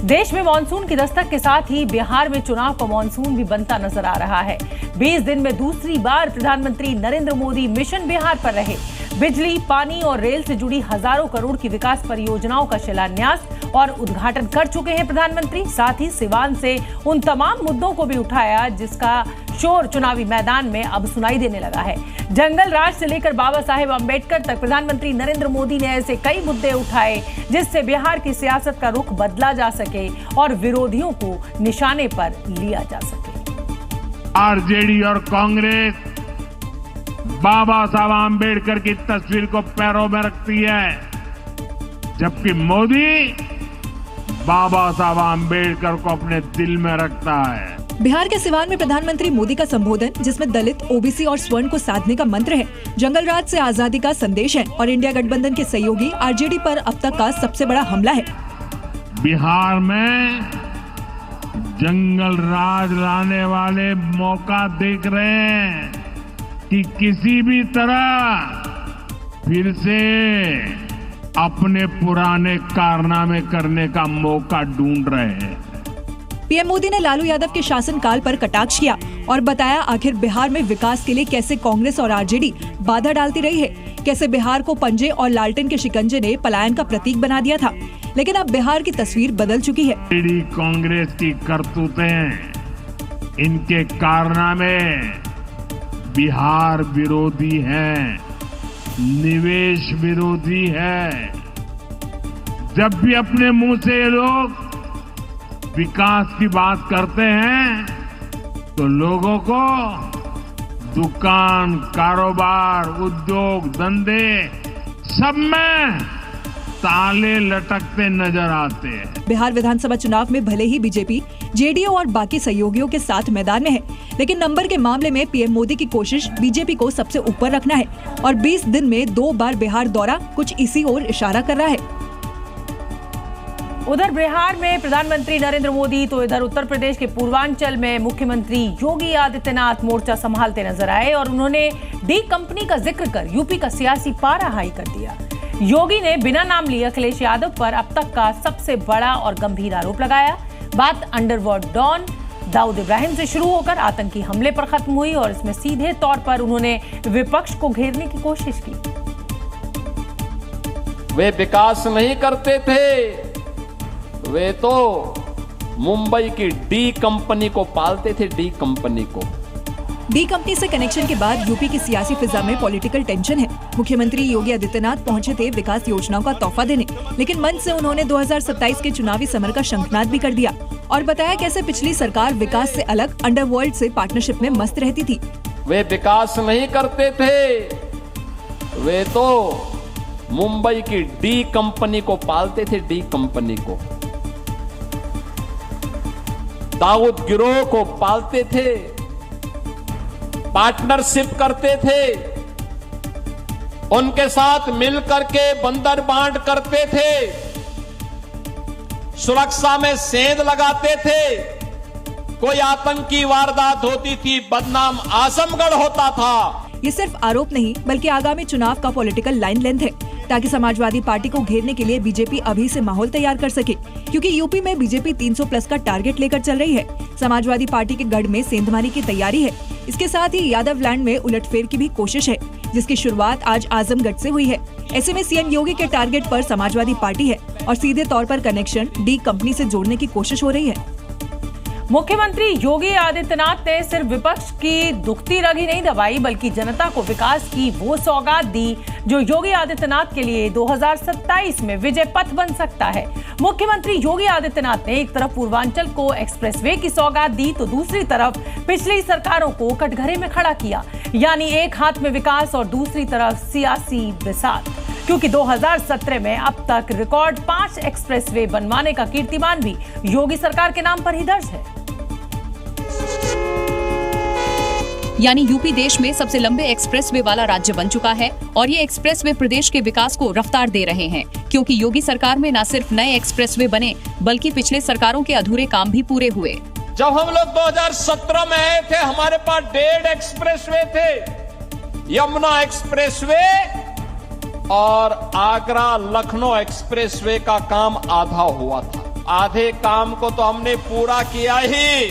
देश में मानसून की दस्तक के साथ ही बिहार में चुनाव का मानसून भी बनता नजर आ रहा है। 20 दिन में दूसरी बार प्रधानमंत्री नरेंद्र मोदी मिशन बिहार पर रहे। बिजली, पानी और रेल से जुड़ी हजारों करोड़ की विकास परियोजनाओं का शिलान्यास और उद्घाटन कर चुके हैं प्रधानमंत्री। साथ ही सिवान से उन तमाम मुद्दों को भी उठाया जिसका शोर चुनावी मैदान में अब सुनाई देने लगा है। जंगल राज से लेकर बाबा साहेब अम्बेडकर तक प्रधानमंत्री नरेंद्र मोदी ने ऐसे कई मुद्दे उठाए जिससे बिहार की सियासत का रुख बदला जा सके और विरोधियों को निशाने पर लिया जा सके। आरजेडी और कांग्रेस बाबा साहब अम्बेडकर की तस्वीर को पैरों में रखती है, जबकि मोदी बाबा साहब अम्बेडकर को अपने दिल में रखता है। बिहार के सिवान में प्रधानमंत्री मोदी का संबोधन, जिसमें दलित, ओबीसी और स्वर्ण को साधने का मंत्र है, जंगल राज से आजादी का संदेश है और इंडिया गठबंधन के सहयोगी आरजेडी पर अब तक का सबसे बड़ा हमला है। बिहार में जंगल राज लाने वाले मौका देख रहे हैं कि किसी भी तरह फिर से अपने पुराने कारनामे करने का मौका ढूंढ रहे हैं। पीएम मोदी ने लालू यादव के शासनकाल पर कटाक्ष किया और बताया आखिर बिहार में विकास के लिए कैसे कांग्रेस और आरजेडी बाधा डालती रही है, कैसे बिहार को पंजे और लालटेन के शिकंजे ने पलायन का प्रतीक बना दिया था। लेकिन अब बिहार की तस्वीर बदल चुकी है। कांग्रेस की करतूतें, इनके कारनामे बिहार विरोधी हैं, निवेश विरोधी है। जब भी अपने मुंह से ये लोग विकास की बात करते हैं तो लोगों को दुकान, कारोबार, उद्योग, धंधे सब में ताले लटकते नजर आते हैं। बिहार विधानसभा चुनाव में भले ही बीजेपी, जेडीयू और बाकी सहयोगियों के साथ मैदान में है, लेकिन नंबर के मामले में पीएम मोदी की कोशिश बीजेपी को सबसे ऊपर रखना है और 20 दिन में 2 बार बिहार दौरा कुछ इसी ओर इशारा कर रहा है। उधर बिहार में प्रधानमंत्री नरेंद्र मोदी तो इधर उत्तर प्रदेश के पूर्वांचल में मुख्यमंत्री योगी आदित्यनाथ मोर्चा संभालते नजर आए और उन्होंने डी कंपनी का जिक्र कर यूपी का सियासी पारा हाई कर दिया। योगी ने बिना नाम लिए अखिलेश यादव पर अब तक का सबसे बड़ा और गंभीर आरोप लगाया। बात अंडरवर्ल्ड डॉन दाऊद इब्राहिम से शुरू होकर आतंकी हमले पर खत्म हुई और इसमें सीधे तौर पर उन्होंने विपक्ष को घेरने की कोशिश की। वे विकास नहीं करते थे, वे तो मुंबई की डी कंपनी को पालते थे। डी कंपनी से कनेक्शन के बाद यूपी की सियासी फिजा में पॉलिटिकल टेंशन है। मुख्यमंत्री योगी आदित्यनाथ पहुंचे थे विकास योजनाओं का तोहफा देने, लेकिन मंच से उन्होंने 2027 के चुनावी समर का शंखनाद भी कर दिया और बताया कैसे पिछली सरकार विकास से अलग अंडरवर्ल्ड से पार्टनरशिप में मस्त रहती थी। वे विकास नहीं करते थे, वे तो मुंबई की डी कंपनी को पालते थे। डी कंपनी को, दाऊद गिरोह को पालते थे, पार्टनरशिप करते थे, उनके साथ मिलकर के बंदर बांट करते थे, सुरक्षा में सेंध लगाते थे। कोई आतंकी वारदात होती थी, बदनाम आजमगढ़ होता था। ये सिर्फ आरोप नहीं बल्कि आगामी चुनाव का पॉलिटिकल लाइन लेंथ है, ताकि समाजवादी पार्टी को घेरने के लिए बीजेपी अभी से माहौल तैयार कर सके, क्योंकि यूपी में बीजेपी 300+ का टारगेट लेकर चल रही है। समाजवादी पार्टी के गढ़ में सेंधमारी की तैयारी है। इसके साथ ही यादव लैंड में उलटफेर की भी कोशिश है, जिसकी शुरुआत आज आजमगढ़ से हुई है। ऐसे में सीएम योगी के टारगेट पर समाजवादी पार्टी है और सीधे तौर पर कनेक्शन डी कंपनी से जोड़ने की कोशिश हो रही है। मुख्यमंत्री योगी आदित्यनाथ ने सिर्फ विपक्ष की दुखती रग ही नहीं दबाई, बल्कि जनता को विकास की वो सौगात दी जो योगी आदित्यनाथ के लिए 2027 में विजय पथ बन सकता है। मुख्यमंत्री योगी आदित्यनाथ ने एक तरफ पूर्वांचल को एक्सप्रेसवे की सौगात दी तो दूसरी तरफ पिछली सरकारों को कटघरे में खड़ा किया, यानी एक हाथ में विकास और दूसरी तरफ सियासी बिसात। क्योंकि 2017 में अब तक रिकॉर्ड 5 एक्सप्रेसवे बनवाने का कीर्तिमान भी योगी सरकार के नाम पर ही दर्ज है। यानी यूपी देश में सबसे लंबे एक्सप्रेसवे वाला राज्य बन चुका है और ये एक्सप्रेसवे प्रदेश के विकास को रफ्तार दे रहे हैं, क्योंकि योगी सरकार में न सिर्फ नए एक्सप्रेसवे बने बल्कि पिछले सरकारों के अधूरे काम भी पूरे हुए। जब हम लोग 2017 में आए थे, हमारे पास 1.5 एक्सप्रेसवे थे, यमुना एक्सप्रेसवे और आगरा लखनऊ एक्सप्रेसवे का काम आधा हुआ था। आधे काम को तो हमने पूरा किया ही,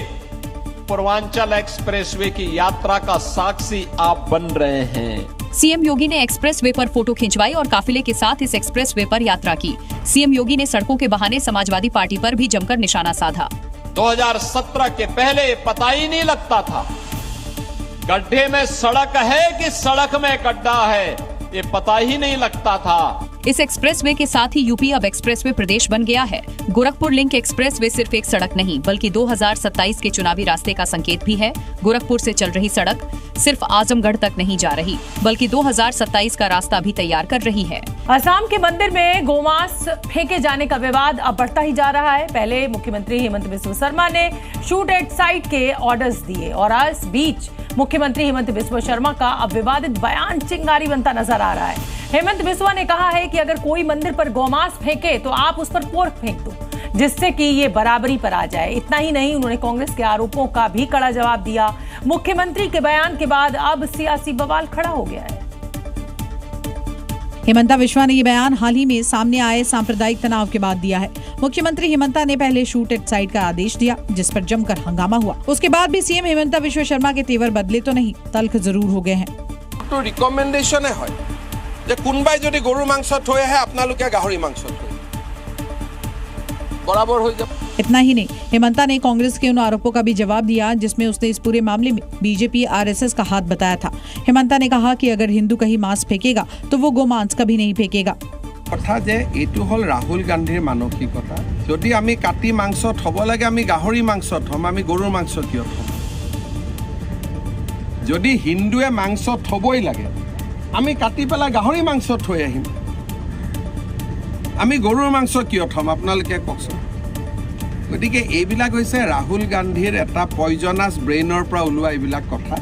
पूर्वांचल एक्सप्रेसवे की यात्रा का साक्षी आप बन रहे हैं। सीएम योगी ने एक्सप्रेसवे पर फोटो खिंचवाई और काफिले के साथ इस एक्सप्रेसवे पर यात्रा की। सीएम योगी ने सड़कों के बहाने समाजवादी पार्टी पर भी जमकर निशाना साधा। 2017 के पहले पता ही नहीं लगता था गड्ढे में सड़क है कि सड़क में गड्ढा है, ये पता ही नहीं लगता था। इस एक्सप्रेसवे के साथ ही यूपी अब एक्सप्रेसवे प्रदेश बन गया है। गोरखपुर लिंक एक्सप्रेसवे सिर्फ एक सड़क नहीं बल्कि 2027 के चुनावी रास्ते का संकेत भी है। गोरखपुर से चल रही सड़क सिर्फ आजमगढ़ तक नहीं जा रही बल्कि 2027 का रास्ता भी तैयार कर रही है। असम के मंदिर में गोमांस फेंके जाने का विवाद अब बढ़ता ही जा रहा है। पहले मुख्यमंत्री हेमंत बिस्वा शर्मा ने शूट एट साइट के ऑर्डर्स दिए और इस बीच मुख्यमंत्री हेमंत बिस्वा शर्मा का अब विवादित बयान चिंगारी बनता नजर आ रहा है। हेमंत बिस्वा ने कहा है कि अगर कोई मंदिर पर गोमांस फेंके तो आप उस पर पोर्क फेंक दो, जिससे कि ये बराबरी पर आ जाए। इतना ही नहीं, उन्होंने कांग्रेस के आरोपों का भी कड़ा जवाब दिया। मुख्यमंत्री के बयान के बाद अब सियासी बवाल खड़ा हो गया है। हेमंता बिस्वा ने ये बयान हाल ही में सामने आए सांप्रदायिक तनाव के बाद दिया है। मुख्यमंत्री हेमंता ने पहले शूट एट साइट का आदेश दिया, जिस पर जमकर हंगामा हुआ। उसके बाद भी सीएम हेमंता बिस्वा शर्मा के तेवर बदले तो नहीं, तल्ख जरूर हो गए हैं। तो रिकमेंडेशन है যে কোনবাই যদি গরু মাংস থৈ আহে আপোনালোকে গাহৰি মাংস থৈ बराबर हो जाए। इतना ही नहीं, हेमंता ने कांग्रेस के उन आरोपों का भी जवाब दिया जिसमें उसने इस पूरे मामले में बीजेपी आरएसएस का हाथ बताया था। हेमंता ने कहा कि अगर हिंदू कहीं मांस फेंकेगा तो वो गोमांस कभी नहीं फेंकेगा। কথা যে এইটো হল রাহুল গান্ধীৰ মানসিকতা। যদি আমি কাটি মাংস থব লাগে আমি গাহৰি মাংস থম, আমি গৰুৰ মাংস কিয় থম? যদি হিন্দুৱে মাংস থবই লাগে আমি কাটি পেলাই গাহৰি মাংস থৈ আহিম, আমি গৰুৰ মাংস কিয় থম আপোনালোকে কওকচোন। গতিকে এইবিলাক হৈছে ৰাহুল গান্ধীৰ এটা পয়জনাছ ব্ৰেইনৰ পৰা ওলোৱা এইবিলাক কথা।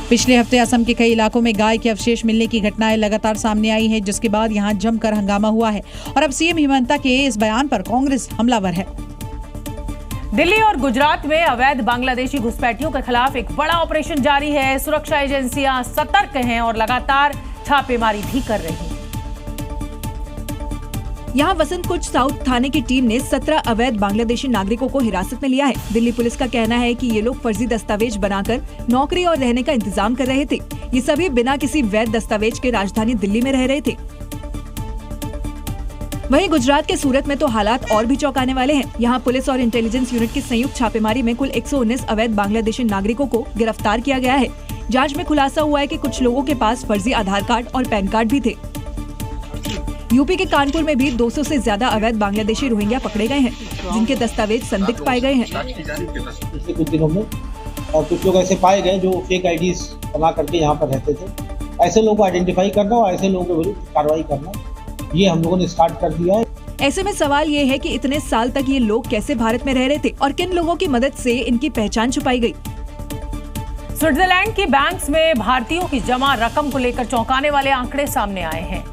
पिछले हफ्ते असम के कई इलाकों में गाय के अवशेष मिलने की घटनाएं लगातार सामने आई हैं, जिसके बाद यहां जमकर हंगामा हुआ है और अब सीएम हेमंता के इस बयान पर कांग्रेस हमलावर है। दिल्ली और गुजरात में अवैध बांग्लादेशी घुसपैठियों के खिलाफ एक बड़ा ऑपरेशन जारी है। सुरक्षा एजेंसियां सतर्क हैं और लगातार छापेमारी भी कर रही हैं। यहाँ वसंत कुंज साउथ थाने की टीम ने 17 अवैध बांग्लादेशी नागरिकों को हिरासत में लिया है। दिल्ली पुलिस का कहना है कि ये लोग फर्जी दस्तावेज बनाकर नौकरी और रहने का इंतजाम कर रहे थे। ये सभी बिना किसी वैध दस्तावेज के राजधानी दिल्ली में रह रहे थे। वहीं गुजरात के सूरत में तो हालात और भी चौंकाने वाले हैं। यहाँ पुलिस और इंटेलिजेंस यूनिट की संयुक्त छापेमारी में कुल 119 अवैध बांग्लादेशी नागरिकों को गिरफ्तार किया गया है। जांच में खुलासा हुआ है कि कुछ लोगों के पास फर्जी आधार कार्ड और पैन कार्ड भी थे। यूपी के कानपुर में भी 200 से ज्यादा अवैध बांग्लादेशी रोहिंग्या पकड़े गए हैं, जिनके दस्तावेज संदिग्ध पाए गए हैं। पिछले कुछ दिनों में और कुछ लोग ऐसे पाए गए जो फेक आईडीज बना करके यहाँ पर रहते थे। ऐसे लोगों को आइडेंटिफाई करना और ऐसे लोगों के विरुद्ध कार्रवाई करना, ये हम लोगों ने स्टार्ट कर दिया है। ऐसे में सवाल ये है कि इतने साल तक ये लोग कैसे भारत में रह रहे थे और किन लोगों की मदद से इनकी पहचान छुपाई गई। स्विट्जरलैंड के बैंक्स में भारतीयों की जमा रकम को लेकर चौंकाने वाले आंकड़े सामने आए हैं।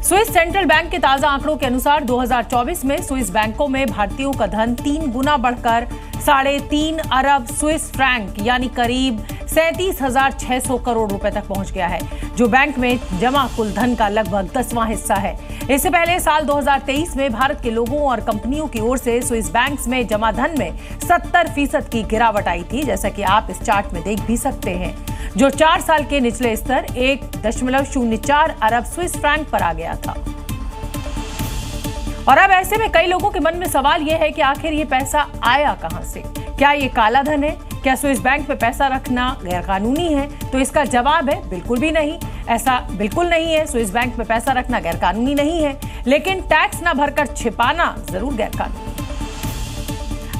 स्विस सेंट्रल बैंक के ताजा आंकड़ों के अनुसार 2024 में स्विस बैंकों में भारतीयों का धन 3 गुना बढ़कर 3.5 अरब स्विस फ्रैंक यानी करीब 37,600 करोड़ रुपए तक पहुंच गया है, जो बैंक में जमा कुल धन का लगभग 10वां हिस्सा है। इससे पहले साल 2023 में भारत के लोगों और कंपनियों की ओर से स्विस बैंक्स में जमा धन में 70% की गिरावट आई थी, जैसा कि आप इस चार्ट में देख भी सकते हैं, जो 4 साल के निचले स्तर 1.04 अरब स्विस फ्रैंक पर आ गया था। और अब ऐसे में कई लोगों के मन में सवाल यह है कि आखिर ये पैसा आया कहां से? क्या ये काला धन है? क्या स्विस बैंक में पैसा रखना गैरकानूनी है? तो इसका जवाब है बिल्कुल भी नहीं। ऐसा बिल्कुल नहीं है। स्विस बैंक में पैसा रखना गैरकानूनी नहीं है, लेकिन टैक्स न भरकर छिपाना जरूर गैरकानूनी।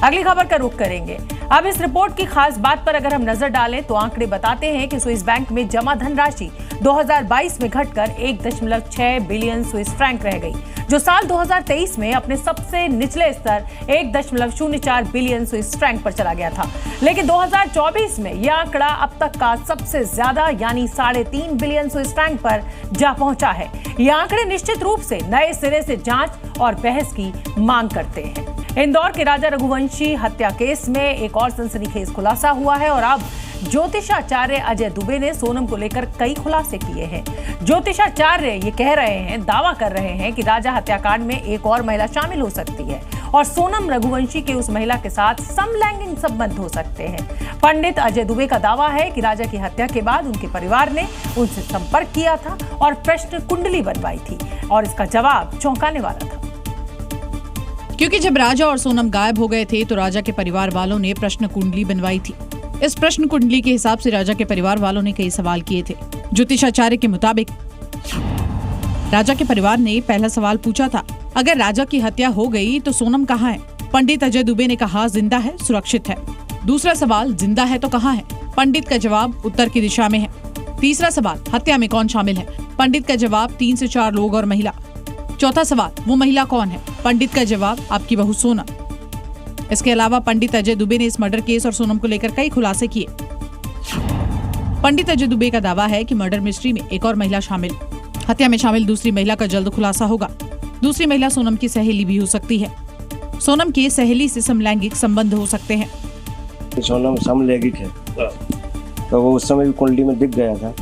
अगली खबर का रुख करेंगे। अब इस रिपोर्ट की खास बात पर अगर हम नजर डालें तो आंकड़े बताते हैं कि स्विस बैंक में जमा धनराशि 2022 में घटकर 1.6 बिलियन स्विस फ्रैंक रह गई, जो साल 2023 में अपने सबसे निचले स्तर 1.04 बिलियन स्विस फ्रैंक पर चला गया था। लेकिन 2024 में यह आंकड़ा अब तक का सबसे ज्यादा यानी 3.5 बिलियन स्विस फ्रैंक पर जा पहुंचा है। ये आंकड़े निश्चित रूप से नए सिरे से जांच और बहस की मांग करते हैं। इंदौर के राजा रघुवंशी हत्या केस में एक और सनसनीखेज खुलासा हुआ है और अब ज्योतिषाचार्य अजय दुबे ने सोनम को लेकर कई खुलासे किए हैं। ज्योतिषाचार्य ये कह रहे हैं, दावा कर रहे हैं कि राजा हत्याकांड में एक और महिला शामिल हो सकती है और सोनम रघुवंशी के उस महिला के साथ समलैंगिक संबंध हो सकते हैं। पंडित अजय दुबे का दावा है कि राजा की हत्या के बाद उनके परिवार ने उनसे संपर्क किया था और प्रश्न कुंडली बनवाई थी और इसका जवाब चौंकाने वाला था। क्योंकि जब राजा और सोनम गायब हो गए थे तो राजा के परिवार वालों ने प्रश्न कुंडली बनवाई थी। इस प्रश्न कुंडली के हिसाब से राजा के परिवार वालों ने कई सवाल किए थे। ज्योतिषाचार्य के मुताबिक राजा के परिवार ने पहला सवाल पूछा था, अगर राजा की हत्या हो गई तो सोनम कहाँ है? पंडित अजय दुबे ने कहा, जिंदा है, सुरक्षित है। दूसरा सवाल, जिंदा है तो कहाँ है? पंडित का जवाब, उत्तर की दिशा में है। तीसरा सवाल, हत्या में कौन शामिल है? पंडित का जवाब, 3 से 4 लोग और महिला। चौथा सवाल, वो महिला कौन है? पंडित का जवाब, आपकी बहू सोनम। इसके अलावा पंडित अजय दुबे ने इस मर्डर केस और सोनम को लेकर कई खुलासे किए। पंडित अजय दुबे का दावा है कि मर्डर मिस्ट्री में एक और महिला शामिल। हत्या में शामिल दूसरी महिला का जल्द खुलासा होगा। दूसरी महिला सोनम की सहेली भी हो सकती है। सोनम की सहेली से समलैंगिक संबंध हो सकते हैं। सोनम समलैंगिक है तो वो उस समय भी कुंडली में दिख गया था,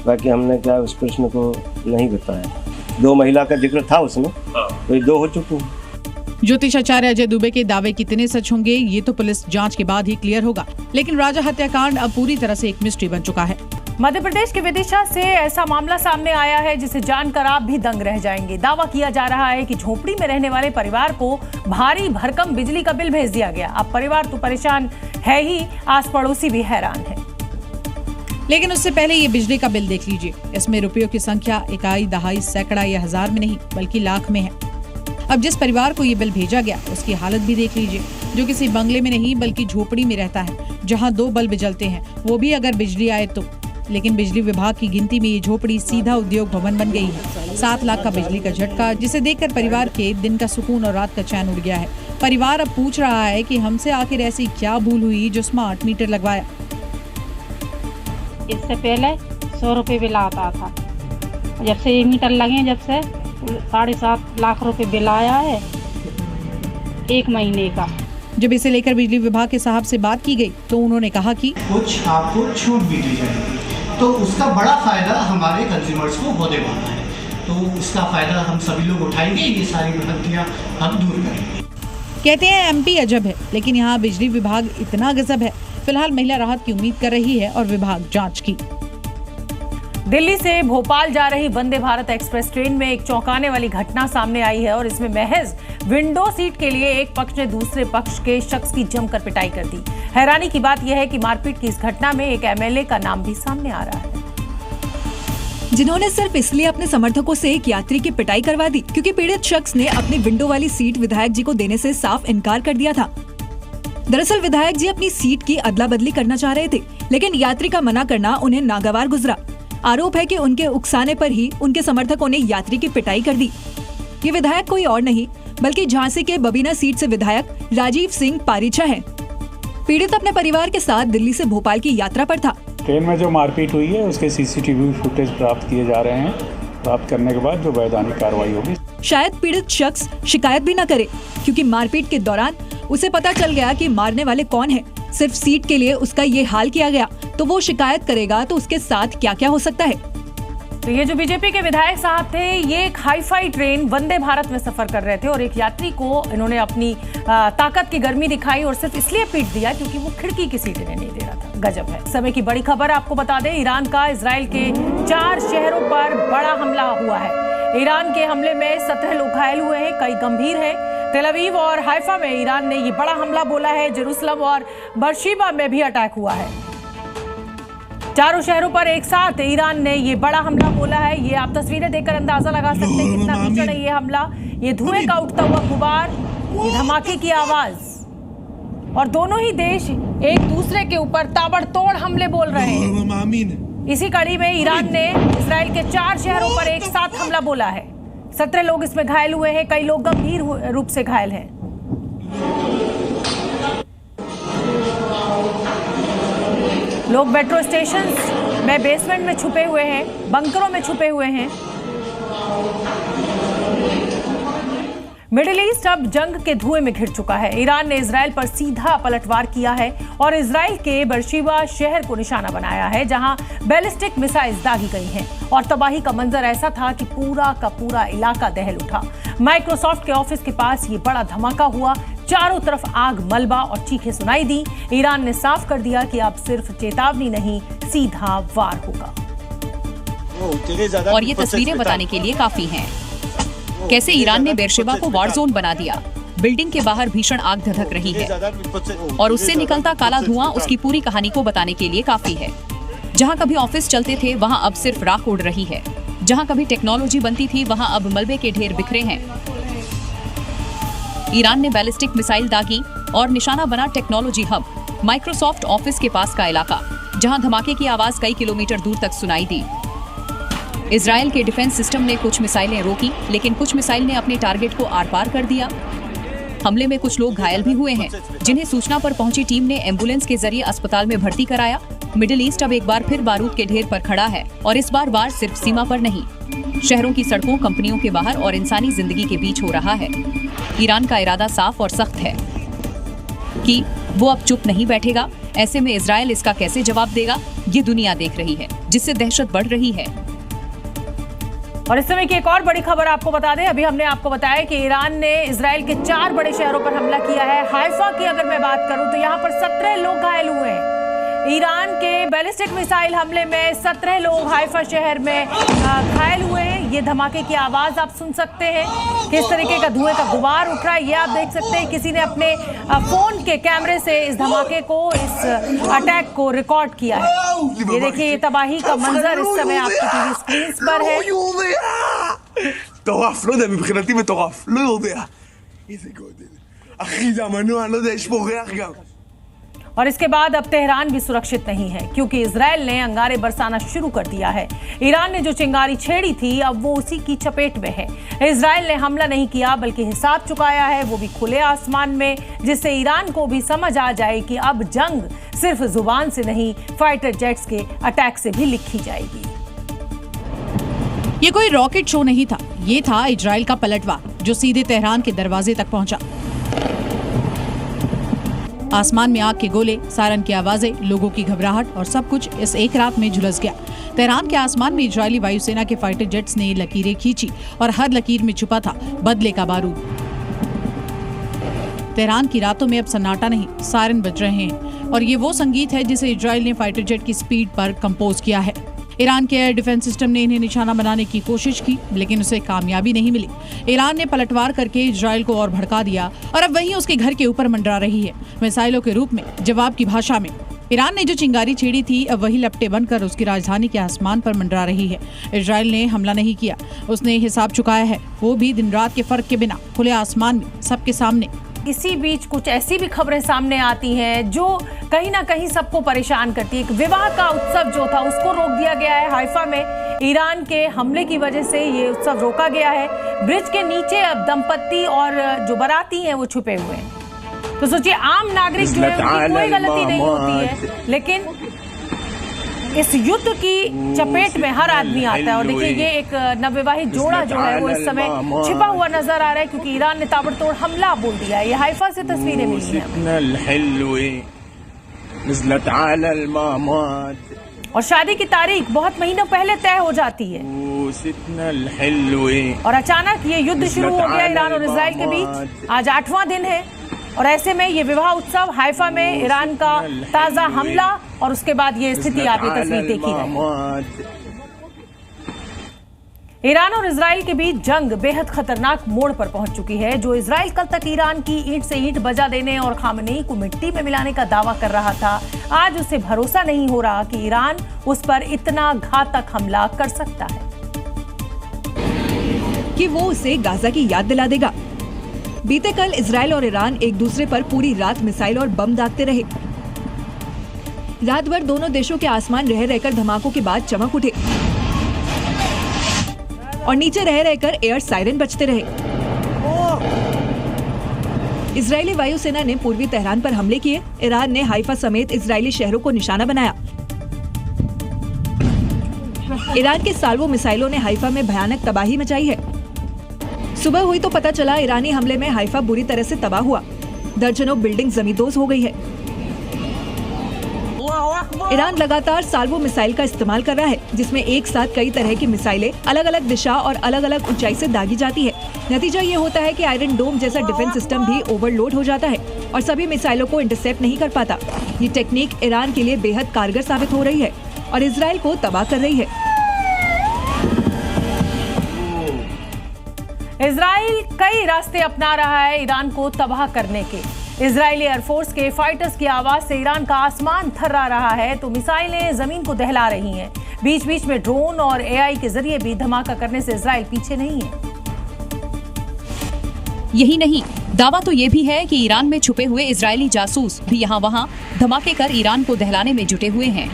बाकी हमने क्या उस प्रश्न को नहीं बताया। 2 महिला का जिक्र था उसमें, तो 2 हो चुकी हैं। ज्योतिषाचार्य अजय दुबे के दावे कितने सच होंगे ये तो पुलिस जांच के बाद ही क्लियर होगा, लेकिन राजा हत्याकांड अब पूरी तरह से एक मिस्ट्री बन चुका है। मध्य प्रदेश के विदिशा से ऐसा मामला सामने आया है जिसे जानकर आप भी दंग रह जाएंगे। दावा किया जा रहा है कि झोपड़ी में रहने वाले परिवार को भारी भरकम बिजली का बिल भेज दिया गया। अब परिवार तो परेशान है ही, आस पड़ोसी भी हैरान है। लेकिन उससे पहले ये बिजली का बिल देख लीजिए। इसमें रुपयों की संख्या इकाई, दहाई, सैकड़ा या हजार में नहीं बल्कि लाख में है। अब जिस परिवार को ये बिल भेजा गया उसकी हालत भी देख लीजिए, जो किसी बंगले में नहीं बल्कि झोपड़ी में रहता है, जहां 2 बल्ब जलते हैं, वो भी अगर बिजली आए तो। लेकिन बिजली विभाग की गिनती में ये झोपड़ी सीधा उद्योग भवन बन गई है। 7 लाख का बिजली का झटका, जिसे देखकर परिवार के दिन का सुकून और रात का चैन उड़ गया है। परिवार अब पूछ रहा है कि हमसे आखिर ऐसी क्या भूल हुई जो स्मार्ट मीटर लगवाया। इससे पहले 100 रुपये बिल आता था, जब से ये मीटर लगे जब से 7.5 लाख रुपए बिल आया है 1 महीने का। जब इसे लेकर बिजली विभाग के साहब से बात की गई तो उन्होंने कहा कि कुछ आपको छूट भी दी जाएगी, तो उसका बड़ा फायदा हमारे कंज्यूमर्स को होने वाला है। तो इसका फायदा हम सभी लोग उठाएंगे, ये सारी भ्रांतियां हम दूर करेंगे। कहते हैं एमपी अजब है, लेकिन यहाँ बिजली विभाग इतना गजब है। फिलहाल महिला राहत की उम्मीद कर रही है और विभाग जांच की। दिल्ली से भोपाल जा रही वंदे भारत एक्सप्रेस ट्रेन में एक चौंकाने वाली घटना सामने आई है और इसमें महज विंडो सीट के लिए एक पक्ष ने दूसरे पक्ष के शख्स की जमकर पिटाई कर दी। हैरानी की बात यह है कि मारपीट की इस घटना में एक एमएलए का नाम भी सामने आ रहा है, जिन्होंने सिर्फ इसलिए अपने समर्थकों से एक यात्री की पिटाई करवा दी क्योंकि पीड़ित शख्स ने अपनी विंडो वाली सीट विधायक जी को देने से साफ इनकार कर दिया था। दरअसल विधायक जी अपनी सीट की अदला बदली करना चाह रहे थे, लेकिन यात्री का मना करना उन्हें नागवार गुजरा। आरोप है कि उनके उकसाने पर ही उनके समर्थकों ने यात्री की पिटाई कर दी। ये विधायक कोई और नहीं बल्कि झांसी के बबीना सीट से विधायक राजीव सिंह पारीछा है। पीड़ित अपने परिवार के साथ दिल्ली से भोपाल की यात्रा पर था। ट्रेन में जो मारपीट हुई है उसके सीसीटीवी फुटेज प्राप्त किए जा रहे हैं। प्राप्त करने के बाद जो वैधानिक कार्रवाई होगी। शायद पीड़ित शख्स शिकायत भी न करे क्योंकि मारपीट के दौरान उसे पता चल गया कि मारने वाले कौन है। सिर्फ सीट के लिए उसका ये हाल किया गया तो वो शिकायत करेगा तो उसके साथ क्या क्या हो सकता है। तो ये जो बीजेपी के विधायक साहब थे, ये एक हाईफाई ट्रेन वंदे भारत में सफर कर रहे थे और एक यात्री को इन्होंने अपनी ताकत की गर्मी दिखाई और सिर्फ इसलिए पीट दिया क्योंकि वो खिड़की की सीट इन्हें नहीं दे रहा था। गजब है। समय की बड़ी खबर आपको बता दें, ईरान का इजराइल के 4 शहरों पर बड़ा हमला हुआ है। ईरान के हमले में 17 लोग घायल हुए हैं, कई गंभीर हैं। तेल अवीव और हाइफा में ईरान ने ये बड़ा हमला बोला है। जेरूसलम और बरशीबा में भी अटैक हुआ है। चारों शहरों पर एक साथ ईरान ने ये बड़ा हमला बोला है। ये आप तस्वीरें देखकर अंदाजा लगा सकते हैं कितना भीषण है ये हमला। ये धुएं का उठता हुआ गुबार, ये धमाके की आवाज, और दोनों ही देश एक दूसरे के ऊपर ताबड़तोड़ हमले बोल रहे हैं। इसी कड़ी में ईरान ने इजराइल के 4 शहरों पर एक साथ हमला बोला है। 17 लोग इसमें घायल हुए हैं, कई लोग गंभीर रूप से घायल हैं। लोग मेट्रो स्टेशन में बेसमेंट में छुपे हुए हैं, बंकरों में छुपे हुए हैं। मिडिल ईस्ट अब जंग के धुएं में घिर चुका है। ईरान ने इजराइल पर सीधा पलटवार किया है और इजराइल के बेरशेबा शहर को निशाना बनाया है, जहां बैलिस्टिक मिसाइल्स दागी गई हैं और तबाही का मंजर ऐसा था कि पूरा का पूरा इलाका दहल उठा। माइक्रोसॉफ्ट के ऑफिस के पास ये बड़ा धमाका हुआ। चारों तरफ आग, मलबा और चीखें सुनाई दी। ईरान ने साफ कर दिया कि अब सिर्फ चेतावनी नहीं, सीधा वार होगा। और ये तस्वीरें बताने के लिए काफी हैं कैसे ईरान ने बेरशेबा को वार जोन बना दिया। बिल्डिंग के बाहर भीषण आग धधक रही है और उससे निकलता काला धुआं उसकी पूरी कहानी को बताने के लिए काफी है। जहां कभी ऑफिस चलते थे वहां अब सिर्फ राख उड़ रही है। जहां कभी टेक्नोलॉजी बनती थी वहां अब मलबे के ढेर बिखरे हैं। ईरान ने बैलिस्टिक मिसाइल दागी और निशाना बना टेक्नोलॉजी हब माइक्रोसॉफ्ट ऑफिस के पास का इलाका, जहां धमाके की आवाज कई किलोमीटर दूर तक सुनाई दी। इजराइल के डिफेंस सिस्टम ने कुछ मिसाइलें रोकी, लेकिन कुछ मिसाइल ने अपने टारगेट को आर पार कर दिया। हमले में कुछ लोग घायल भी हुए हैं, जिन्हें सूचना पर पहुंची टीम ने एम्बुलेंस के जरिए अस्पताल में भर्ती कराया। मिडिल ईस्ट अब एक बार फिर बारूद के ढेर पर खड़ा है और इस बार वार सिर्फ सीमा पर नहीं, शहरों की सड़कों, कंपनियों के बाहर और इंसानी जिंदगी के बीच हो रहा है। ईरान का इरादा साफ और सख्त है कि वो अब चुप नहीं बैठेगा। ऐसे में इजराइल इसका कैसे जवाब देगा, ये दुनिया देख रही है, जिससे दहशत बढ़ रही है। और इस समय की एक और बड़ी खबर आपको बता दें। अभी हमने आपको बताया कि ईरान ने इजराइल के 4 बड़े शहरों पर हमला किया है। हाइफा की अगर मैं बात करूं तो यहां पर 17 लोग घायल हुए हैं। ईरान के बैलिस्टिक मिसाइल हमले में 17 लोग हाइफा शहर में घायल हुए हैं। ये धमाके की आवाज आप सुन सकते हैं, किस तरीके का धुएं का गुबार उठ रहा है ये आप देख सकते हैं। किसी ने अपने फोन के कैमरे से इस धमाके को, इस अटैक को रिकॉर्ड किया है। ये देखिए, ये तबाही का मंजर इस समय आपकी टीवी स्क्रीन पर है। מטורף, לא יודע, מבחינתי מטורף, לא יודע. איזה גודל. אחי, זה המנוע, לא יודע, יש פה ריח גם. और इसके बाद अब तेहरान भी सुरक्षित नहीं है, क्योंकि इजराइल ने अंगारे बरसाना शुरू कर दिया है। ईरान ने जो चिंगारी छेड़ी थी अब वो उसी की चपेट में है। इजराइल ने हमला नहीं किया बल्कि हिसाब चुकाया है, वो भी खुले आसमान में, जिससे ईरान को भी समझ आ जाए कि अब जंग सिर्फ जुबान से नहीं, फाइटर जेट्स के अटैक से भी लिखी जाएगी। ये कोई रॉकेट शो नहीं था, ये था इजराइल का पलटवार, जो सीधे तेहरान के दरवाजे तक पहुंचा। आसमान में आग के गोले, सायरन की आवाजें, लोगों की घबराहट और सब कुछ इस एक रात में झुलस गया। तेहरान के आसमान में इजरायली वायुसेना के फाइटर जेट्स ने लकीरें खींची और हर लकीर में छुपा था बदले का बारूद। तेहरान की रातों में अब सन्नाटा नहीं, सायरन बज रहे हैं और ये वो संगीत है जिसे इजराइल ने फाइटर जेट की स्पीड पर कंपोज किया है। ईरान के एयर डिफेंस सिस्टम ने इन्हें निशाना बनाने की कोशिश की, लेकिन उसे कामयाबी नहीं मिली। ईरान ने पलटवार करके इजराइल को और भड़का दिया और अब वही उसके घर के ऊपर मंडरा रही है, मिसाइलों के रूप में, जवाब की भाषा में। ईरान ने जो चिंगारी छेड़ी थी अब वही लपटे बनकर उसकी राजधानी के आसमान पर मंडरा रही है। इजराइल ने हमला नहीं किया, उसने हिसाब चुकाया है, वो भी दिन रात के फर्क के बिना, खुले आसमान में, सबके सामने। इसी बीच कुछ ऐसी भी खबरें सामने आती हैं जो कहीं ना कहीं सबको परेशान करती है। विवाह का उत्सव जो था उसको रोक दिया गया है हाइफा में। ईरान के हमले की वजह से ये उत्सव रोका गया है। ब्रिज के नीचे अब दंपत्ति और जो बाराती हैं वो छुपे हुए हैं। तो सोचिए, आम नागरिक जो है उनकी कोई गलती नहीं होती है, लेकिन इस युद्ध की चपेट में हर आदमी आता है। और देखिए, ये एक नवविवाहित जोड़ा जो है वो इस समय छिपा हुआ नजर आ रहा है, क्योंकि ईरान ने ताबड़तोड़ हमला बोल दिया है। ये हाइफा से तस्वीरें मिली हैं और शादी की तारीख बहुत महीनों पहले तय हो जाती है और अचानक ये युद्ध शुरू हो गया ईरान और इजराइल के बीच। आज 8वां दिन है और ऐसे में ये विवाह उत्सव हाइफा में, ईरान का ताजा हमला और उसके बाद ये स्थिति आप ये तस्वीर देखी है। ईरान और इजराइल के बीच जंग बेहद खतरनाक मोड़ पर पहुंच चुकी है। जो इजराइल कल तक ईरान की ईंट से ईंट बजा देने और खामनेई को मिट्टी में मिलाने का दावा कर रहा था, आज उसे भरोसा नहीं हो रहा कि ईरान उस पर इतना घातक हमला कर सकता है कि वो उसे गाजा की याद दिला देगा। बीते कल इजराइल और ईरान एक दूसरे पर पूरी रात मिसाइल और बम दागते रहे। रात भर दोनों देशों के आसमान रह रहकर धमाकों के बाद चमक उठे और नीचे रह रहकर एयर सायरन बजते रहे। इजरायली वायुसेना ने पूर्वी तेहरान पर हमले किए। ईरान ने हाइफा समेत इजरायली शहरों को निशाना बनाया। ईरान के साल्वो मिसाइलों ने हाइफा में भयानक तबाही मचाई है। सुबह हुई तो पता चला ईरानी हमले में हाइफा बुरी तरह से तबाह हुआ। दर्जनों बिल्डिंग जमींदोज हो गई है। ईरान लगातार साल्वो मिसाइल का इस्तेमाल कर रहा है, जिसमें एक साथ कई तरह की मिसाइलें अलग अलग दिशा और अलग अलग ऊंचाई से दागी जाती है। नतीजा ये होता है कि आयरन डोम जैसा डिफेंस सिस्टम भी ओवरलोड हो जाता है और सभी मिसाइलों को इंटरसेप्ट नहीं कर पाता। ये टेक्निक ईरान के लिए बेहद कारगर साबित हो रही है और इजराइल को तबाह कर रही है। इजराइल कई रास्ते अपना रहा है ईरान को तबाह करने के। इजरायली एयरफोर्स के फाइटर्स की आवाज से ईरान का आसमान थर्रा रहा है तो मिसाइलें जमीन को दहला रही हैं। बीच बीच में ड्रोन और एआई के जरिए भी धमाका करने से इजराइल पीछे नहीं है। यही नहीं, दावा तो ये भी है कि ईरान में छुपे हुए इजरायली जासूस भी यहाँ वहाँ धमाके कर ईरान को दहलाने में जुटे हुए हैं।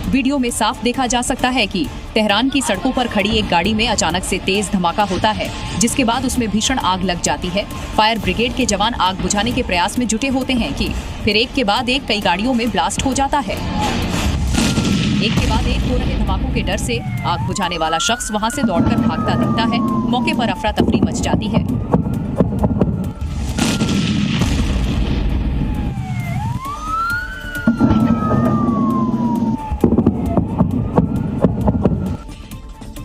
वीडियो में साफ देखा जा सकता है कि तेहरान की सड़कों पर खड़ी एक गाड़ी में अचानक से तेज धमाका होता है, जिसके बाद उसमें भीषण आग लग जाती है। फायर ब्रिगेड के जवान आग बुझाने के प्रयास में जुटे होते हैं कि फिर एक के बाद एक कई गाड़ियों में ब्लास्ट हो जाता है। एक के बाद एक हो रहे धमाकों के डर से आग बुझाने वाला शख्स वहां से दौड़कर भागता दिखता है। मौके पर अफरा तफरी मच जाती है।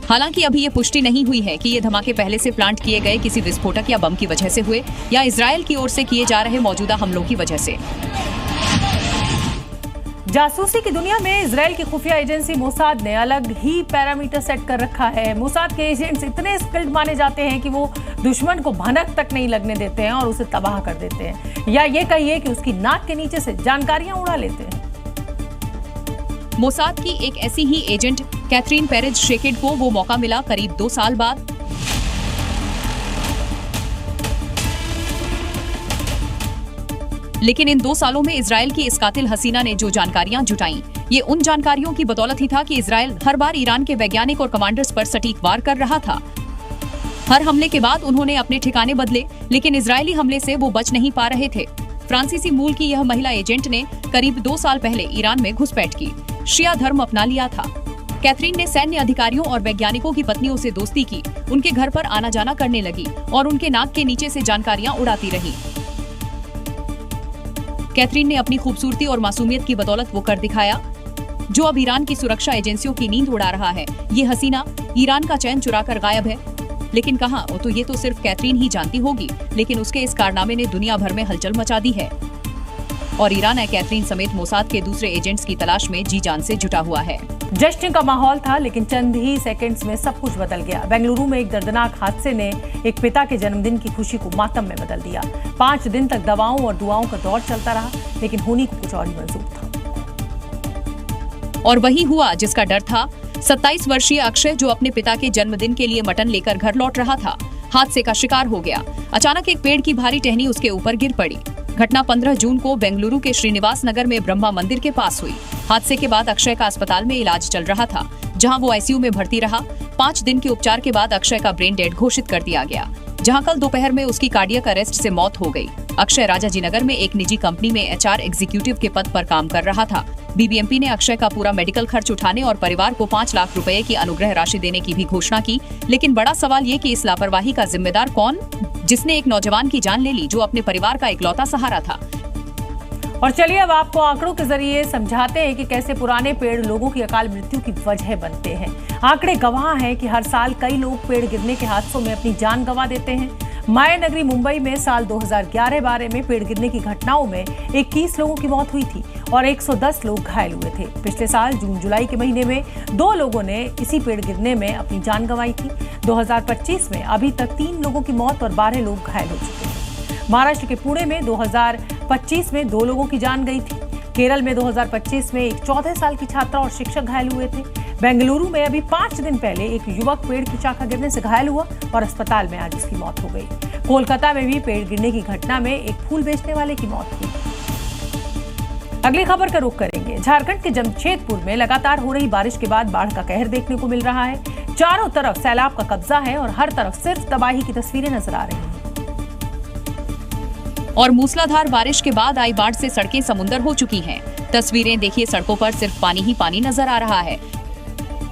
हालांकि अभी ये पुष्टि नहीं हुई है कि ये धमाके पहले से प्लांट किए गए किसी विस्फोटक या बम की वजह से हुए या इजराइल की ओर से किए जा रहे मौजूदा हमलों की वजह से। जासूसी की दुनिया में इजराइल की खुफिया एजेंसी मोसाद ने अलग ही पैरामीटर सेट कर रखा है। मोसाद के एजेंट्स इतने स्किल्ड माने जाते हैं कि वो दुश्मन को भनक तक नहीं लगने देते हैं और उसे तबाह कर देते हैं, या ये कहिए कि उसकी नाक के नीचे से जानकारियां उड़ा लेते हैं। मोसाद की एक ऐसी ही एजेंट कैथरीन पेरेज शेकेड को वो मौका मिला करीब 2 साल बाद। लेकिन इन 2 सालों में इजराइल की इस कातिल हसीना ने जो जानकारियां जुटाई, ये उन जानकारियों की बदौलत ही था कि इजराइल हर बार ईरान के वैज्ञानिक और कमांडर्स पर सटीक वार कर रहा था। हर हमले के बाद उन्होंने अपने ठिकाने बदले, लेकिन इजरायली हमले से वो बच नहीं पा रहे थे। फ्रांसीसी मूल की यह महिला एजेंट ने करीब 2 साल पहले ईरान में घुसपैठ की, शिया धर्म अपना लिया था। कैथरीन ने सैन्य अधिकारियों और वैज्ञानिकों की पत्नियों से दोस्ती की, उनके घर पर आना जाना करने लगी और उनके नाक के नीचे से जानकारियां उड़ाती रही। कैथरीन ने अपनी खूबसूरती और मासूमियत की बदौलत वो कर दिखाया जो अब ईरान की सुरक्षा एजेंसियों की नींद उड़ा रहा है। ये हसीना ईरान का चैन चुराकर गायब है, लेकिन कहाँ, वो तो ये तो सिर्फ कैथरीन ही जानती होगी, लेकिन उसके इस कारनामे ने दुनिया भर में हलचल मचा दी है और ईरान कैथरीन समेत मोसाद के दूसरे एजेंट्स की तलाश में जी जान से जुटा हुआ है। जश्न का माहौल था, लेकिन चंद ही सेकंड्स में सब कुछ बदल गया। बेंगलुरु में एक दर्दनाक हादसे ने एक पिता के जन्मदिन की खुशी को मातम में बदल दिया। 5 दिन तक दवाओं और दुआओं का दौर चलता रहा, लेकिन होनी को कुछ और ही मंजूर था। और वही हुआ जिसका डर था। 27 वर्षीय अक्षय, जो अपने पिता के जन्मदिन के लिए मटन लेकर घर लौट रहा था, हादसे का शिकार हो गया। अचानक एक पेड़ की भारी टहनी उसके ऊपर गिर पड़ी। घटना 15 जून को बेंगलुरु के श्रीनिवास नगर में ब्रह्मा मंदिर के पास हुई। हादसे के बाद अक्षय का अस्पताल में इलाज चल रहा था, जहां वो आईसीयू में भर्ती रहा। 5 दिन के उपचार के बाद अक्षय का ब्रेन डेड घोषित कर दिया गया, जहां कल दोपहर में उसकी कार्डियक अरेस्ट से मौत हो गई। अक्षय राजाजीनगर में एक निजी कंपनी में एचआर एग्जीक्यूटिव के पद पर काम कर रहा था। बीबीएमपी ने अक्षय का पूरा मेडिकल खर्च उठाने और परिवार को 5 लाख रुपए की अनुग्रह राशि देने की भी घोषणा की। लेकिन बड़ा सवाल ये कि इस लापरवाही का जिम्मेदार कौन, जिसने एक नौजवान की जान ले ली जो अपने परिवार का इकलौता सहारा था। और चलिए अब आपको आंकड़ों के जरिए समझाते हैं कि कैसे पुराने पेड़ लोगों की अकाल मृत्यु की वजह बनते हैं। आंकड़े गवाह हैं कि हर साल कई लोग पेड़ गिरने के हादसों में अपनी जान गंवा देते हैं। माया नगरी मुंबई में साल 2011-12 में पेड़ गिरने की घटनाओं में 21 लोगों की मौत हुई थी और 110 लोग घायल हुए थे। पिछले साल जून-जुलाई के महीने में 2 लोगों ने इसी पेड़ गिरने में अपनी जान गंवाई थी। 2025 में अभी तक 3 लोगों की मौत और 12 लोग घायल हो चुके हैं। महाराष्ट्र के पुणे में 2025 में 2 लोगों की जान गई थी। केरल में 2025 में एक 14 साल की छात्रा और शिक्षक घायल हुए थे। बेंगलुरु में अभी 5 दिन पहले एक युवक पेड़ की शाखा गिरने से घायल हुआ और अस्पताल में आज उसकी मौत हो गई। कोलकाता में भी पेड़ गिरने की घटना में एक फूल बेचने वाले की मौत हुई। अगली खबर का रुख करेंगे। झारखंड के जमशेदपुर में लगातार हो रही बारिश के बाद बाढ़ का कहर देखने को मिल रहा है। चारों तरफ सैलाब का कब्जा है और हर तरफ सिर्फ तबाही की तस्वीरें नजर आ रही हैं। और मूसलाधार बारिश के बाद आई बाढ़ से सड़कें समुंदर हो चुकी हैं। तस्वीरें देखिए, सड़कों पर सिर्फ पानी ही पानी नजर आ रहा है।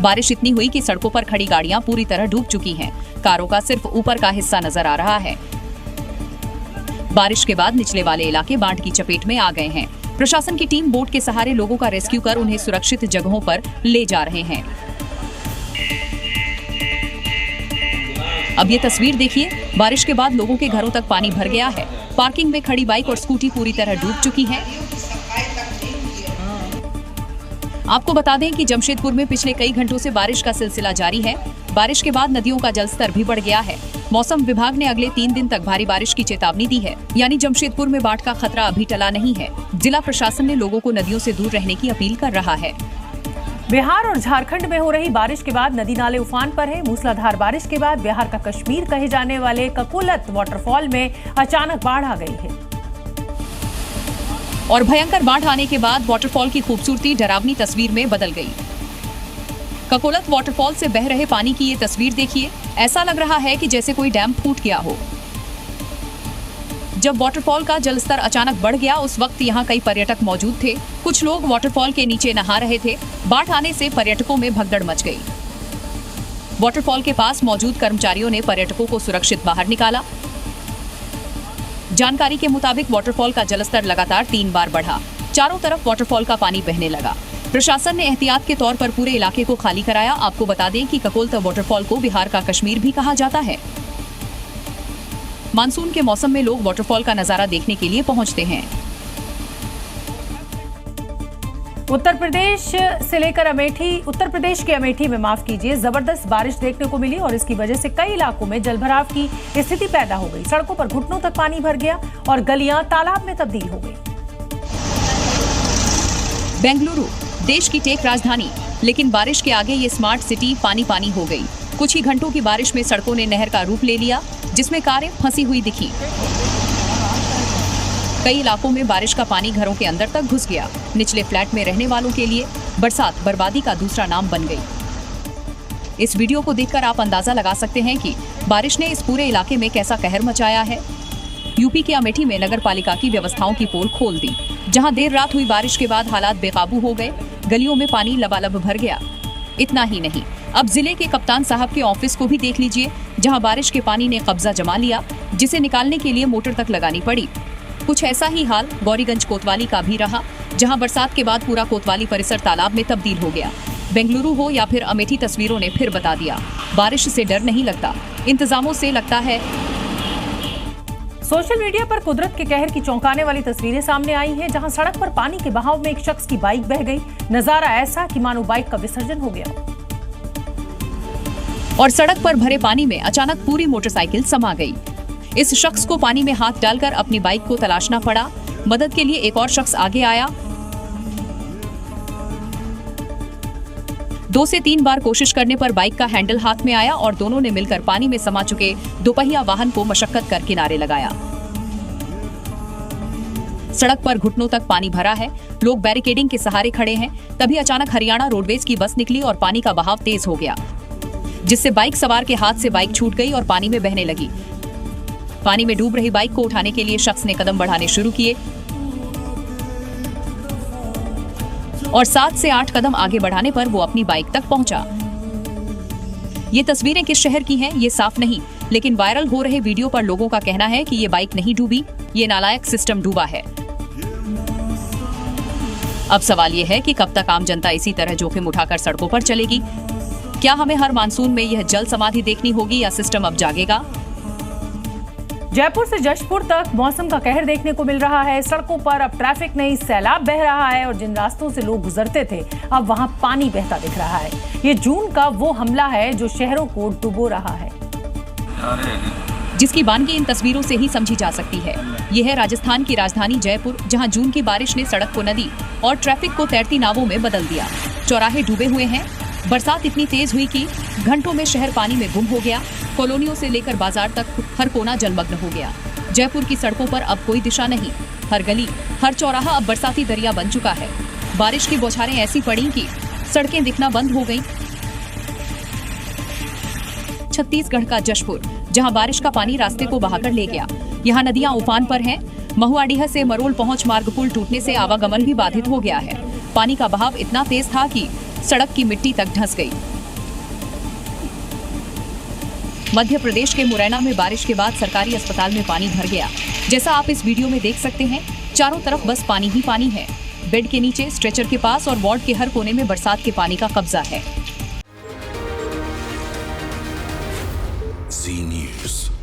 बारिश इतनी हुई कि सड़कों पर खड़ी गाड़ियां पूरी तरह डूब चुकी हैं। कारों का सिर्फ ऊपर का हिस्सा नजर आ रहा है। बारिश के बाद निचले वाले इलाके बाढ़ की चपेट में आ गए हैं। प्रशासन की टीम बोट के सहारे लोगों का रेस्क्यू कर उन्हें सुरक्षित जगहों पर ले जा रहे हैं। अब ये तस्वीर देखिए, बारिश के बाद लोगों के घरों तक पानी भर गया है। पार्किंग में खड़ी बाइक और स्कूटी पूरी तरह डूब चुकी हैं। आपको बता दें कि जमशेदपुर में पिछले कई घंटों से बारिश का सिलसिला जारी है। बारिश के बाद नदियों का जलस्तर भी बढ़ गया है। मौसम विभाग ने अगले 3 दिन तक भारी बारिश की चेतावनी दी है, यानी जमशेदपुर में बाढ़ का खतरा अभी टला नहीं है। जिला प्रशासन ने लोगों को नदियों से दूर रहने की अपील कर रहा है। बिहार और झारखंड में हो रही बारिश के बाद नदी नाले उफान पर है। मूसलाधार बारिश के बाद बिहार का कश्मीर कहे जाने वाले ककोलत वाटरफॉल में अचानक बाढ़ आ गई है। और भयंकर बाढ़ आने के बाद वाटरफॉल की खूबसूरती डरावनी तस्वीर में बदल गई। ककोलत वाटरफॉल से बह रहे पानी की ये तस्वीर देखिए, ऐसा लग रहा है कि जैसे कोई डैम फूट गया हो। जब वाटरफॉल का जलस्तर अचानक बढ़ गया, उस वक्त यहाँ कई पर्यटक मौजूद थे। कुछ लोग वाटरफॉल के नीचे नहा रहे थे। बाढ़ आने से पर्यटकों में भगदड़ मच गई। वाटरफॉल के पास मौजूद कर्मचारियों ने पर्यटकों को सुरक्षित बाहर निकाला। जानकारी के मुताबिक वाटरफॉल का जलस्तर लगातार 3 बार बढ़ा। चारों तरफ वाटरफॉल का पानी बहने लगा। प्रशासन ने एहतियात के तौर पर पूरे इलाके को खाली कराया। आपको बता दें कि ककोलत वाटरफॉल को बिहार का कश्मीर भी कहा जाता है। मानसून के मौसम में लोग वाटरफॉल का नजारा देखने के लिए पहुंचते हैं। उत्तर प्रदेश के अमेठी में माफ कीजिए, जबरदस्त बारिश देखने को मिली और इसकी वजह से कई इलाकों में जलभराव की स्थिति पैदा हो गई। सड़कों पर घुटनों तक पानी भर गया और गलियां तालाब में तब्दील हो गई। बेंगलुरु देश की टेक राजधानी, लेकिन बारिश के आगे ये स्मार्ट सिटी पानी पानी हो गई। कुछ ही घंटों की बारिश में सड़कों ने नहर का रूप ले लिया, जिसमें कारें फंसी हुई दिखी। कई इलाकों में बारिश का पानी घरों के अंदर तक घुस गया। निचले फ्लैट में रहने वालों के लिए बरसात बर्बादी का दूसरा नाम बन गई। इस वीडियो को देखकर आप अंदाजा लगा सकते हैं कि बारिश ने इस पूरे इलाके में कैसा कहर मचाया है। यूपी के अमेठी में नगर पालिका की व्यवस्थाओं की पोल खोल दी। जहां देर रात हुई बारिश के बाद हालात बेकाबू हो गए। गलियों में पानी लबालब भर गया। इतना ही नहीं, अब जिले के कप्तान साहब के ऑफिस को भी देख लीजिए, जहां बारिश के पानी ने कब्जा जमा लिया, जिसे निकालने के लिए मोटर तक लगानी पड़ी। कुछ ऐसा ही हाल गौरीगंज कोतवाली का भी रहा, जहां बरसात के बाद पूरा कोतवाली परिसर तालाब में तब्दील हो गया। बेंगलुरु हो या फिर अमेठी, तस्वीरों ने फिर बता दिया, बारिश से डर नहीं लगता, इंतजामों से लगता है। सोशल मीडिया पर कुदरत के कहर की चौंकाने वाली तस्वीरें सामने आई हैं, जहां सड़क पर पानी के बहाव में एक शख्स की बाइक बह गई। नजारा ऐसा कि मानो बाइक का विसर्जन हो गया और सड़क पर भरे पानी में अचानक पूरी मोटरसाइकिल समा गई। इस शख्स को पानी में हाथ डालकर अपनी बाइक को तलाशना पड़ा। मदद के लिए एक और शख्स आगे आया। 2 से 3 बार कोशिश करने पर बाइक का हैंडल हाथ में आया और दोनों ने मिलकर पानी में समा चुके दोपहिया वाहन को मशक्कत कर किनारे लगाया। सड़क पर घुटनों तक पानी भरा है। लोग बैरिकेडिंग के सहारे खड़े हैं। तभी अचानक हरियाणा रोडवेज की बस निकली और पानी का बहाव तेज हो गया, जिससे बाइक सवार के हाथ से बाइक छूट गई और पानी में बहने लगी। पानी में डूब रही बाइक को उठाने के लिए शख्स ने कदम बढ़ाने शुरू किए और 7 से 8 कदम आगे बढ़ाने पर वो अपनी बाइक तक पहुंचा। ये तस्वीरें किस शहर की हैं, ये साफ नहीं, लेकिन वायरल हो रहे वीडियो पर लोगों का कहना है कि ये बाइक नहीं डूबी, ये नालायक सिस्टम डूबा है। अब सवाल ये है कि कब तक आम जनता इसी तरह जोखिम उठाकर सड़कों पर चलेगी? क्या हमें हर मानसून में यह जल समाधि देखनी होगी या सिस्टम अब जागेगा? जयपुर से जशपुर तक मौसम का कहर देखने को मिल रहा है। सड़कों पर अब ट्रैफिक नहीं, सैलाब बह रहा है और जिन रास्तों से लोग गुजरते थे अब वहां पानी बहता दिख रहा है। ये जून का वो हमला है जो शहरों को डुबो रहा है, जिसकी बानगी इन तस्वीरों से ही समझी जा सकती है। यह है राजस्थान की राजधानी जयपुर, जहां जून की बारिश ने सड़क को नदी और ट्रैफिक को तैरती नावों में बदल दिया। चौराहे डूबे हुए हैं। बरसात इतनी तेज हुई कि घंटों में शहर पानी में गुम हो गया। कॉलोनियों से लेकर बाजार तक हर कोना जलमग्न हो गया। जयपुर की सड़कों पर अब कोई दिशा नहीं। हर गली, हर चौराहा अब बरसाती दरिया बन चुका है। बारिश की बौछारें ऐसी पड़ी कि सड़कें दिखना बंद हो गईं। छत्तीसगढ़ का जशपुर, जहां बारिश का पानी रास्ते को बहाकर ले गया। यहाँ नदियां उफान पर हैं। महुआडीह से मरोल पहुंच मार्ग पुल टूटने से आवागमन भी बाधित हो गया है। पानी का बहाव इतना तेज था कि सड़क की मिट्टी तक धंस गई। मध्य प्रदेश के मुरैना में बारिश के बाद सरकारी अस्पताल में पानी भर गया। जैसा आप इस वीडियो में देख सकते हैं, चारों तरफ बस पानी ही पानी है। बेड के नीचे, स्ट्रेचर के पास और वार्ड के हर कोने में बरसात के पानी का कब्जा है। Zee News।